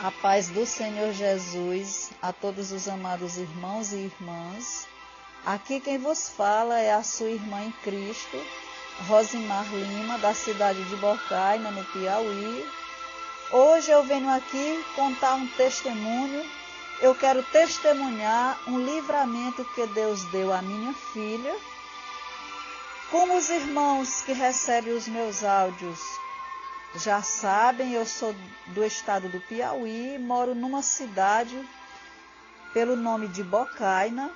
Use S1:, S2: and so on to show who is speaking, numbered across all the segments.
S1: A paz do Senhor Jesus a todos os amados irmãos e irmãs. Aqui quem vos fala é a sua irmã em Cristo, Rosimar Lima, da cidade de Bocaina, no Piauí. Hoje eu venho aqui contar um testemunho. Eu quero testemunhar um livramento que Deus deu à minha filha. Como os irmãos que recebem os meus áudios já sabem, eu sou do estado do Piauí, moro numa cidade pelo nome de Bocaina,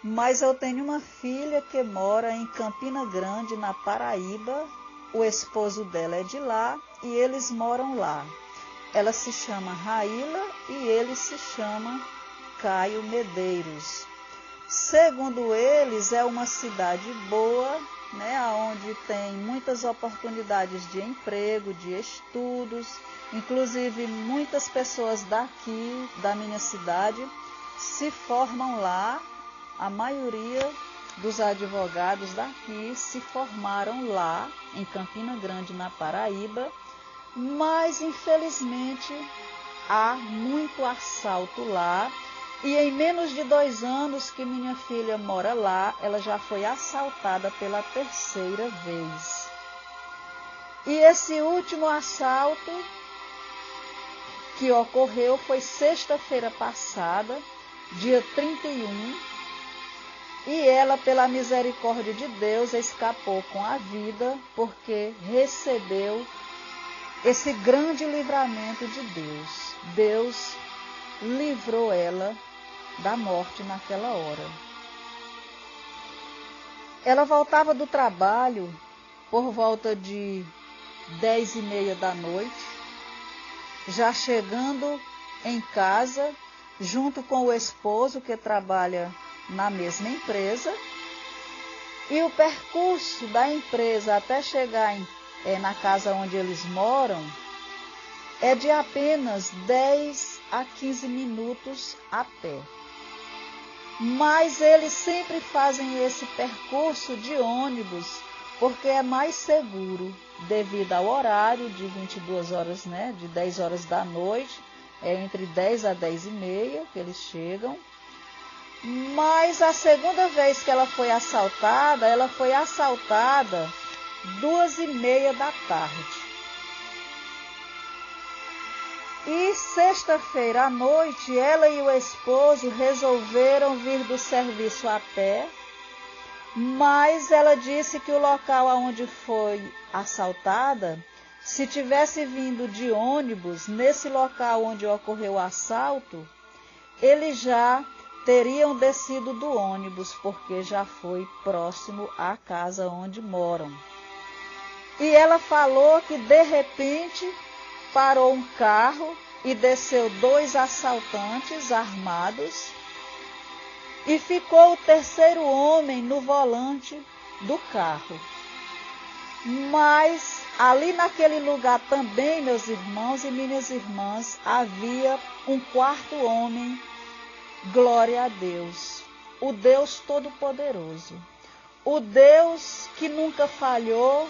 S1: mas eu tenho uma filha que mora em Campina Grande, na Paraíba. O esposo dela é de lá e eles moram lá. Ela se chama Raíla e ele se chama Caio Medeiros. Segundo eles, é uma cidade boa, onde tem muitas oportunidades de emprego, de estudos. Inclusive, muitas pessoas daqui, da minha cidade, se formam lá. A maioria dos advogados daqui se formaram lá, em Campina Grande, na Paraíba. Mas, infelizmente, há muito assalto lá. E em menos de 2 anos que minha filha mora lá, ela já foi assaltada pela 3ª vez. E esse último assalto que ocorreu foi sexta-feira passada, dia 31, e ela, pela misericórdia de Deus, escapou com a vida, porque recebeu esse grande livramento de Deus. Deus livrou ela da morte naquela hora. Ela voltava do trabalho por volta de 10h30 da noite, já chegando em casa, junto com o esposo que trabalha na mesma empresa, e o percurso da empresa até chegar na casa onde eles moram é de apenas 10 a 15 minutos a pé. Mas eles sempre fazem esse percurso de ônibus, porque é mais seguro, devido ao horário de 22 horas, de 10 horas da noite, é entre 10 a 10h30 que eles chegam. Mas a segunda vez que ela foi assaltada 2h30 da tarde. E sexta-feira à noite, ela e o esposo resolveram vir do serviço a pé, mas ela disse que o local onde foi assaltada, se tivesse vindo de ônibus, nesse local onde ocorreu o assalto, eles já teriam descido do ônibus, porque já foi próximo à casa onde moram. E ela falou que, de repente, parou um carro e desceu 2 assaltantes armados e ficou o 3º homem no volante do carro. Mas ali naquele lugar também, meus irmãos e minhas irmãs, havia um 4º homem, glória a Deus, o Deus Todo-Poderoso, o Deus que nunca falhou,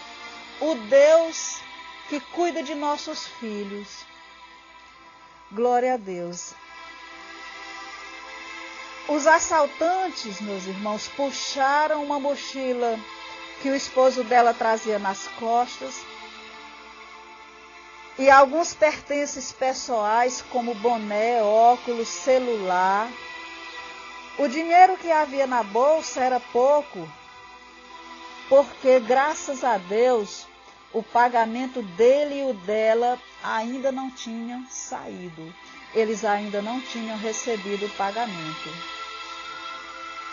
S1: o Deus que cuida de nossos filhos. Glória a Deus. Os assaltantes, meus irmãos, puxaram uma mochila que o esposo dela trazia nas costas e alguns pertences pessoais, como boné, óculos, celular. O dinheiro que havia na bolsa era pouco, porque, graças a Deus, o pagamento dele e o dela ainda não tinham saído. Eles ainda não tinham recebido o pagamento.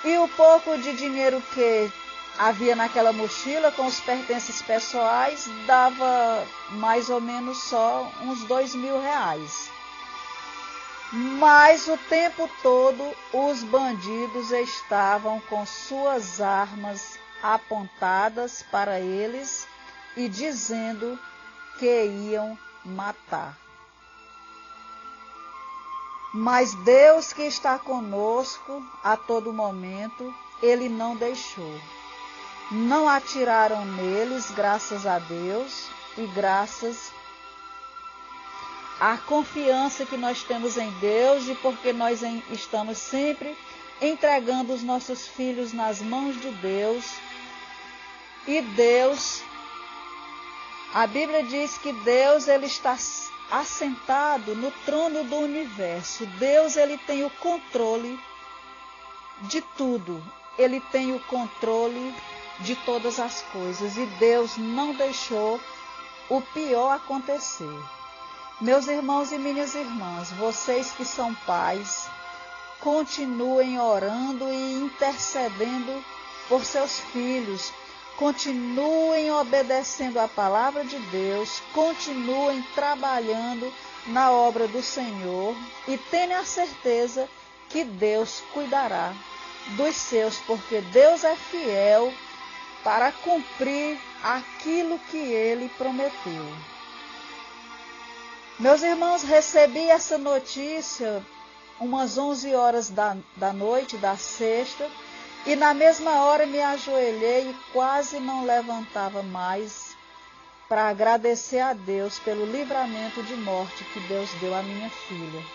S1: E o pouco de dinheiro que havia naquela mochila, com os pertences pessoais, dava mais ou menos só uns R$2.000. Mas o tempo todo os bandidos estavam com suas armas apontadas para eles e dizendo que iam matar. Mas Deus, que está conosco a todo momento, Ele não deixou. Não atiraram neles, graças a Deus, e graças a confiança que nós temos em Deus e porque nós estamos sempre entregando os nossos filhos nas mãos de Deus. E Deus, a Bíblia diz que Deus, ele está assentado no trono do universo. Deus, ele tem o controle de tudo. Ele tem o controle de todas as coisas. E Deus não deixou o pior acontecer. Meus irmãos e minhas irmãs, vocês que são pais, continuem orando e intercedendo por seus filhos. Continuem obedecendo a palavra de Deus, continuem trabalhando na obra do Senhor e tenham a certeza que Deus cuidará dos seus, porque Deus é fiel para cumprir aquilo que Ele prometeu. Meus irmãos, recebi essa notícia umas 11 horas da noite, da sexta, e na mesma hora me ajoelhei e quase não levantava mais para agradecer a Deus pelo livramento de morte que Deus deu à minha filha.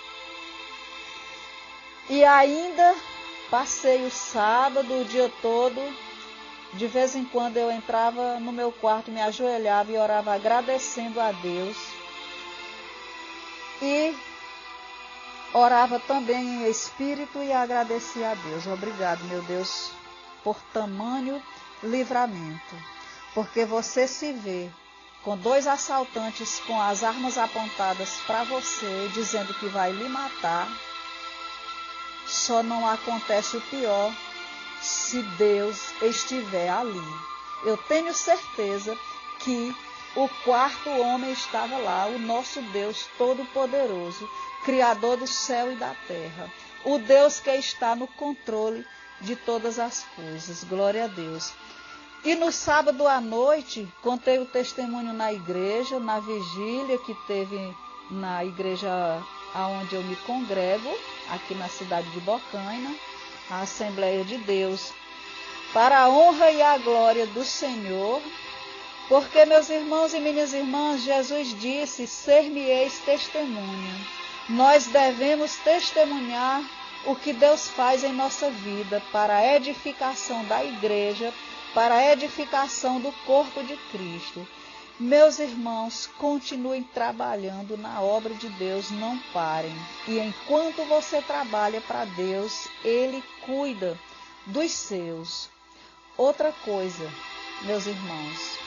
S1: E ainda passei o sábado, o dia todo, de vez em quando eu entrava no meu quarto, me ajoelhava e orava agradecendo a Deus. E orava também em espírito e agradecia a Deus. Obrigado, meu Deus, por tamanho livramento. Porque você se vê com 2 assaltantes com as armas apontadas para você, dizendo que vai lhe matar, só não acontece o pior se Deus estiver ali. Eu tenho certeza que o 4º homem estava lá, o nosso Deus Todo-Poderoso, Criador do céu e da terra, o Deus que está no controle de todas as coisas. Glória a Deus. E no sábado à noite, contei o testemunho na igreja, na vigília que teve na igreja onde eu me congrego, aqui na cidade de Bocaina, a Assembleia de Deus, para a honra e a glória do Senhor. Porque, meus irmãos e minhas irmãs, Jesus disse, ser-me-eis testemunha. Nós devemos testemunhar o que Deus faz em nossa vida para a edificação da igreja, para a edificação do corpo de Cristo. Meus irmãos, continuem trabalhando na obra de Deus, não parem. E enquanto você trabalha para Deus, Ele cuida dos seus. Outra coisa, meus irmãos,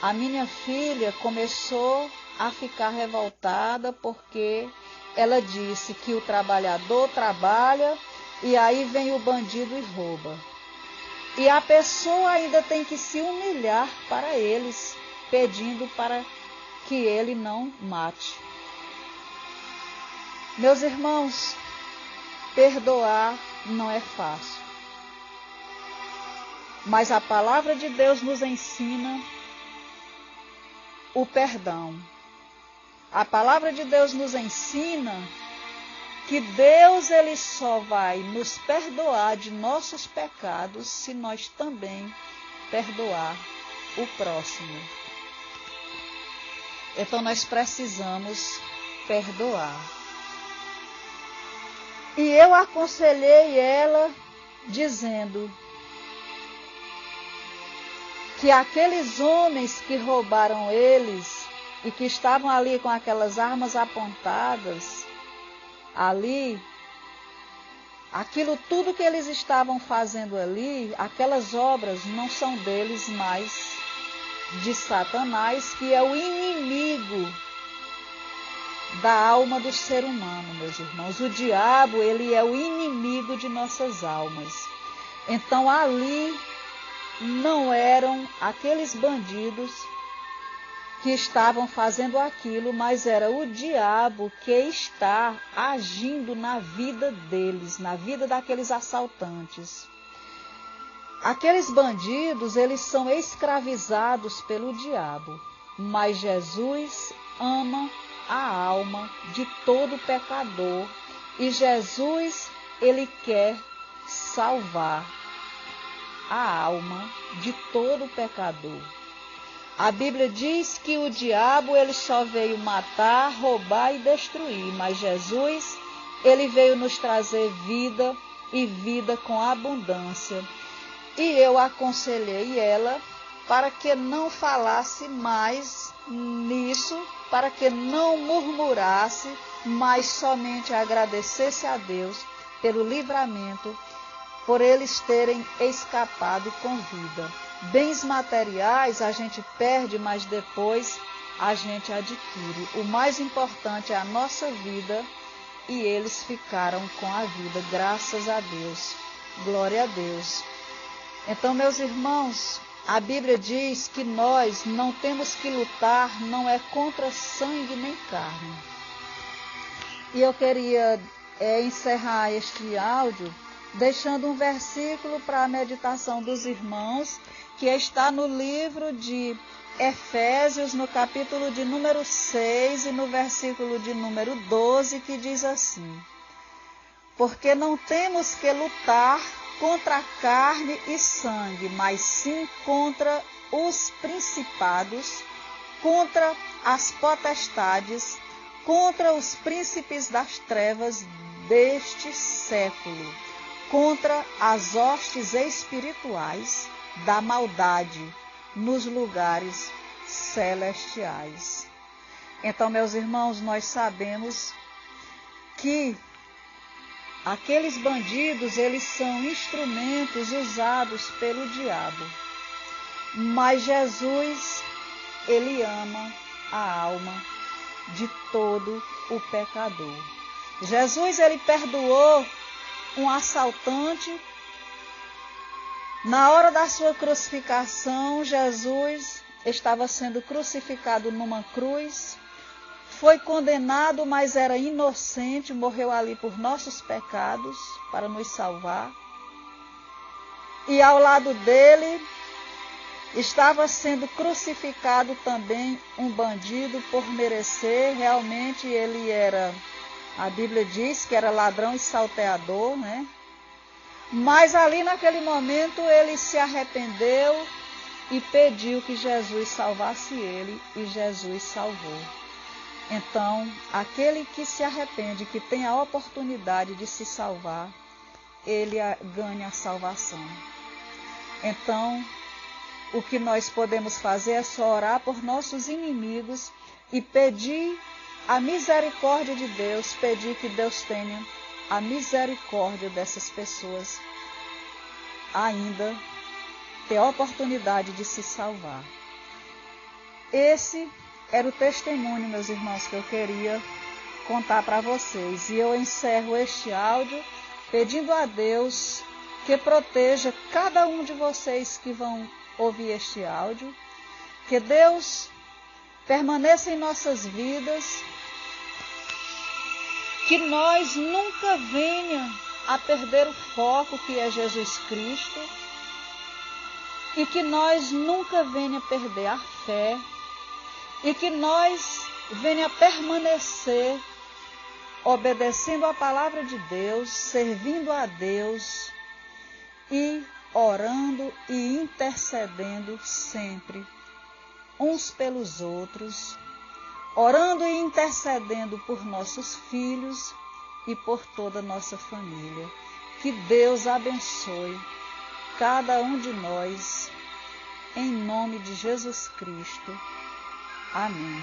S1: a minha filha começou a ficar revoltada porque ela disse que o trabalhador trabalha e aí vem o bandido e rouba. E a pessoa ainda tem que se humilhar para eles, pedindo para que ele não mate. Meus irmãos, perdoar não é fácil. Mas a palavra de Deus nos ensina o perdão. A palavra de Deus nos ensina que Deus, ele só vai nos perdoar de nossos pecados se nós também perdoar o próximo. Então nós precisamos perdoar. E eu aconselhei ela dizendo que aqueles homens que roubaram eles e que estavam ali com aquelas armas apontadas, ali, aquilo tudo que eles estavam fazendo ali, aquelas obras não são deles, mas de Satanás, que é o inimigo da alma do ser humano, meus irmãos. O diabo, ele é o inimigo de nossas almas. Então ali não eram aqueles bandidos que estavam fazendo aquilo, mas era o diabo que está agindo na vida deles, na vida daqueles assaltantes. Aqueles bandidos, eles são escravizados pelo diabo, mas Jesus ama a alma de todo pecador e Jesus, ele quer salvar a alma de todo pecador. A Bíblia diz que o diabo ele só veio matar, roubar e destruir, mas Jesus ele veio nos trazer vida e vida com abundância. E eu aconselhei ela para que não falasse mais nisso, para que não murmurasse, mas somente agradecesse a Deus pelo livramento, por eles terem escapado com vida. Bens materiais a gente perde, mas depois a gente adquire. O mais importante é a nossa vida e eles ficaram com a vida, graças a Deus. Glória a Deus. Então, meus irmãos, a Bíblia diz que nós não temos que lutar, não é contra sangue nem carne. E eu queria encerrar este áudio deixando um versículo para a meditação dos irmãos, que está no livro de Efésios, no capítulo de número 6 e no versículo de número 12, que diz assim: porque não temos que lutar contra a carne e sangue, mas sim contra os principados, contra as potestades, contra os príncipes das trevas deste século, contra as hostes espirituais da maldade nos lugares celestiais. Então, meus irmãos, nós sabemos que aqueles bandidos, eles são instrumentos usados pelo diabo. Mas Jesus, ele ama a alma de todo o pecador. Jesus, ele perdoou um assaltante. Na hora da sua crucificação, Jesus estava sendo crucificado numa cruz. Foi condenado, mas era inocente, morreu ali por nossos pecados, para nos salvar. E ao lado dele estava sendo crucificado também um bandido por merecer. Realmente ele era, a Bíblia diz que era ladrão e salteador, né? Mas ali naquele momento ele se arrependeu e pediu que Jesus salvasse ele, e Jesus salvou. Então, aquele que se arrepende, que tem a oportunidade de se salvar, ele ganha a salvação. Então, o que nós podemos fazer é só orar por nossos inimigos e pedir a misericórdia de Deus, pedir que Deus tenha a misericórdia dessas pessoas, ainda ter a oportunidade de se salvar. Esse era o testemunho, meus irmãos, que eu queria contar para vocês. E eu encerro este áudio pedindo a Deus que proteja cada um de vocês que vão ouvir este áudio. Que Deus permaneça em nossas vidas. Que nós nunca venha a perder o foco que é Jesus Cristo. E que nós nunca venha a perder a fé. E que nós venha a permanecer obedecendo a palavra de Deus, servindo a Deus e orando e intercedendo sempre uns pelos outros, orando e intercedendo por nossos filhos e por toda a nossa família. Que Deus abençoe cada um de nós, em nome de Jesus Cristo. Amém.